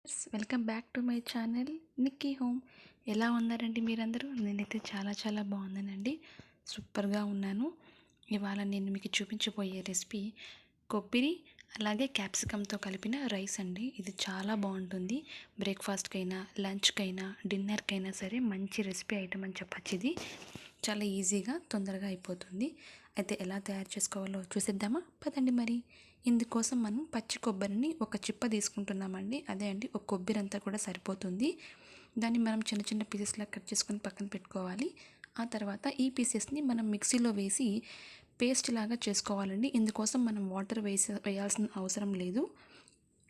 Welcome back to my channel Nikki home. ఎలా ఉన్నారండి మీరందరూ? నేనైతే చాలా బాగున్నానండి. సూపర్గా ఉన్నాను. ఇవాళ నేను మీకు చూపించబోయే రెసిపీ కొబ్బరి అలాగే క్యాప్సికమ్తో కలిపిన రైస్ అండి. ఇది చాలా బాగుంటుంది. బ్రేక్ఫాస్ట్కైనా, లంచ్కైనా, డిన్నర్కైనా సరే మంచి రెసిపీ ఐటమ్ అని చెప్పచ్చు. ఇది చాలా ఈజీగా తొందరగా అయిపోతుంది. అయితే ఎలా తయారు చేసుకోవాలో చూసేద్దామా? పదండి మరి. ఇందుకోసం మనం పచ్చి కొబ్బరిని ఒక చిప్ప తీసుకుంటున్నామండి. అదే అండి, ఒక కొబ్బరి అంతా కూడా సరిపోతుంది. దాన్ని మనం చిన్న పీసెస్లా కట్ చేసుకొని పక్కన పెట్టుకోవాలి. ఆ తర్వాత ఈ పీసెస్ని మనం మిక్సీలో వేసి పేస్ట్ లాగా చేసుకోవాలండి. ఇందుకోసం మనం వాటర్ వేయాల్సిన అవసరం లేదు.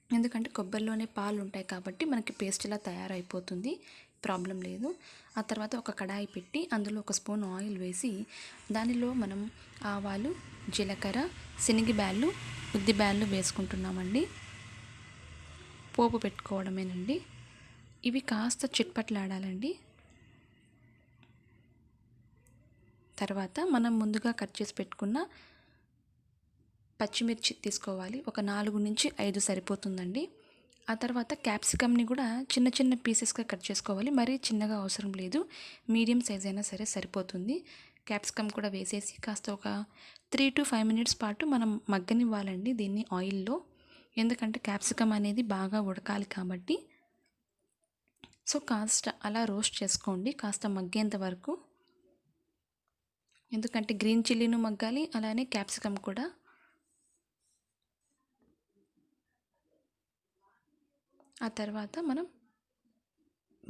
ఎందుకంటే కొబ్బరిలోనే పాలు ఉంటాయి కాబట్టి మనకి పేస్ట్ ఇలా తయారైపోతుంది, ప్రాబ్లం లేదు. ఆ తర్వాత ఒక కడాయి పెట్టి అందులో ఒక స్పూన్ ఆయిల్ వేసి దానిలో మనం ఆవాలు, జీలకర్ర, శనగబ్యాళ్ళు, ఉద్దిబ్యాళ్ళు వేసుకుంటున్నామండి. పోపు పెట్టుకోవడమేనండి. ఇవి కాస్త చిట్పట్లాడాలండి. తర్వాత మనం ముందుగా కట్ చేసి పెట్టుకున్న పచ్చిమిర్చి తీసుకోవాలి. ఒక 4 నుంచి 5 సరిపోతుందండి. ఆ తర్వాత క్యాప్సికమ్ని కూడా చిన్న పీసెస్గా కట్ చేసుకోవాలి. మరీ చిన్నగా అవసరం లేదు, మీడియం సైజ్ అయినా సరే సరిపోతుంది. క్యాప్సికమ్ కూడా వేసేసి కాస్త ఒక 3 to 5 మినిట్స్ పాటు మనం మగ్గనివ్వాలండి దీన్ని ఆయిల్లో. ఎందుకంటే క్యాప్సికమ్ అనేది బాగా ఉడకాలి కాబట్టి. సో కాస్త అలా రోస్ట్ చేసుకోండి కాస్త మగ్గేంత వరకు. ఎందుకంటే గ్రీన్ చిల్లీను మగ్గాలి, అలానే క్యాప్సికమ్ కూడా. ఆ తర్వాత మనం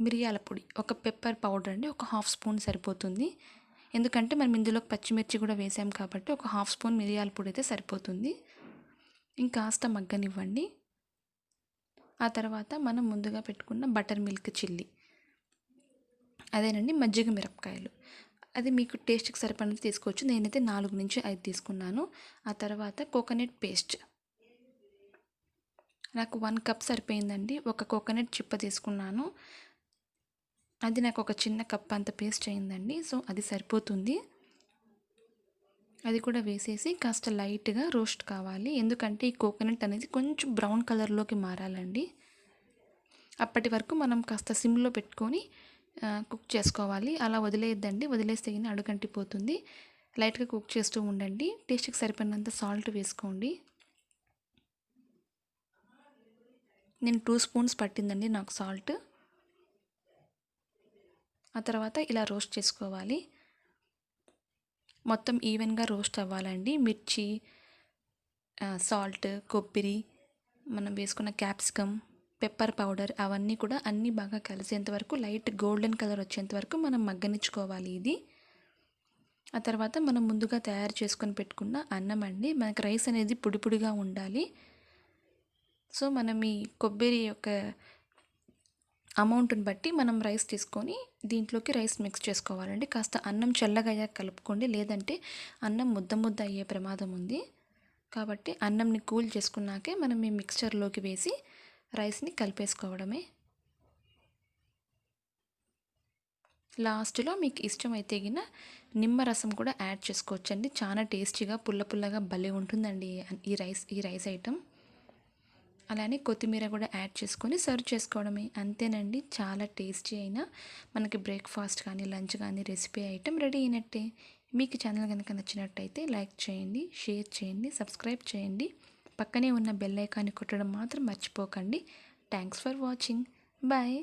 మిరియాల పొడి, ఒక పెప్పర్ పౌడర్ అండి, ఒక 1/2 స్పూన్ సరిపోతుంది. ఎందుకంటే మనం ఇందులో పచ్చిమిర్చి కూడా వేసాం కాబట్టి ఒక 1/2 స్పూన్ మిరియాల పొడి అయితే సరిపోతుంది. ఇంకాస్త మగ్గనివ్వండి. ఆ తర్వాత మనం ముందుగా పెట్టుకున్న బటర్ మిల్క్ చిల్లీ, అదేనండి మజ్జిగ మిరపకాయలు, అది మీకు టేస్ట్కి సరిపడినంత తీసుకోవచ్చు. నేనైతే 4 నుంచి 5 తీసుకున్నాను. ఆ తర్వాత కోకోనట్ పేస్ట్, నాకు 1 కప్ సరిపోయిందండి. ఒక కోకోనట్ చిప్ప తీసుకున్నాను, అది నాకు ఒక చిన్న కప్ అంత పేస్ట్ అయిందండి. సో అది సరిపోతుంది. అది కూడా వేసేసి కాస్త లైట్గా రోస్ట్ కావాలి. ఎందుకంటే ఈ కోకోనట్ అనేది కొంచెం బ్రౌన్ కలర్లోకి మారాలండి. అప్పటి వరకు మనం కాస్త సిమ్లో పెట్టుకొని కుక్ చేసుకోవాలి. అలా వదిలేయద్దండి, వదిలేస్తే అడుగంటిపోతుంది. లైట్గా కుక్ చేస్తూ ఉండండి. టేస్ట్కి సరిపడినంత సాల్ట్ వేసుకోండి. నేను 2 స్పూన్స్ పట్టిందండి నాకు సాల్ట్. ఆ తర్వాత ఇలా రోస్ట్ చేసుకోవాలి. మొత్తం ఈవెన్గా రోస్ట్ అవ్వాలండి. మిర్చి, సాల్ట్, కొబ్బరి, మనం వేసుకున్న క్యాప్సికమ్, పెప్పర్ పౌడర్ అవన్నీ కూడా అన్నీ బాగా కలిసేంత వరకు, లైట్ గోల్డెన్ కలర్ వచ్చేంత వరకు మనం మగ్గనిచ్చుకోవాలి ఇది. ఆ తర్వాత మనం ముందుగా తయారు చేసుకొని పెట్టుకున్న అన్నం అండి. మనకి రైస్ అనేది పొడిగా ఉండాలి. సో మనం ఈ కొబ్బరి యొక్క అమౌంట్ని బట్టి మనం రైస్ తీసుకొని దీంట్లోకి రైస్ మిక్స్ చేసుకోవాలండి. కాస్త అన్నం చల్లగా అయ్యాక కలుపుకోండి, లేదంటే అన్నం ముద్ద అయ్యే ప్రమాదం ఉంది. కాబట్టి అన్నంని కూల్ చేసుకున్నాకే మనం ఈ మిక్స్చర్లోకి వేసి రైస్ని కలిపేసుకోవడమే. లాస్ట్లో మీకు ఇష్టమైతే నిమ్మరసం కూడా యాడ్ చేసుకోవచ్చండి. చాలా టేస్టీగా పుల్లగా భలే ఉంటుందండి ఈ రైస్ ఐటమ్. అలానే కొత్తిమీర కూడా యాడ్ చేసుకొని సర్వ్ చేసుకోవడమే, అంతేనండి. చాలా టేస్టీ అయిన మనకి బ్రేక్ఫాస్ట్ కానీ లంచ్ కానీ రెసిపీ ఐటమ్ రెడీ అయినట్టే. మీకు ఛానల్ కనుక నచ్చినట్టయితే లైక్ చేయండి, షేర్ చేయండి, సబ్స్క్రైబ్ చేయండి. పక్కనే ఉన్న బెల్ ఐకాన్ని కొట్టడం మాత్రం మర్చిపోకండి. Thanks for watching. బాయ్.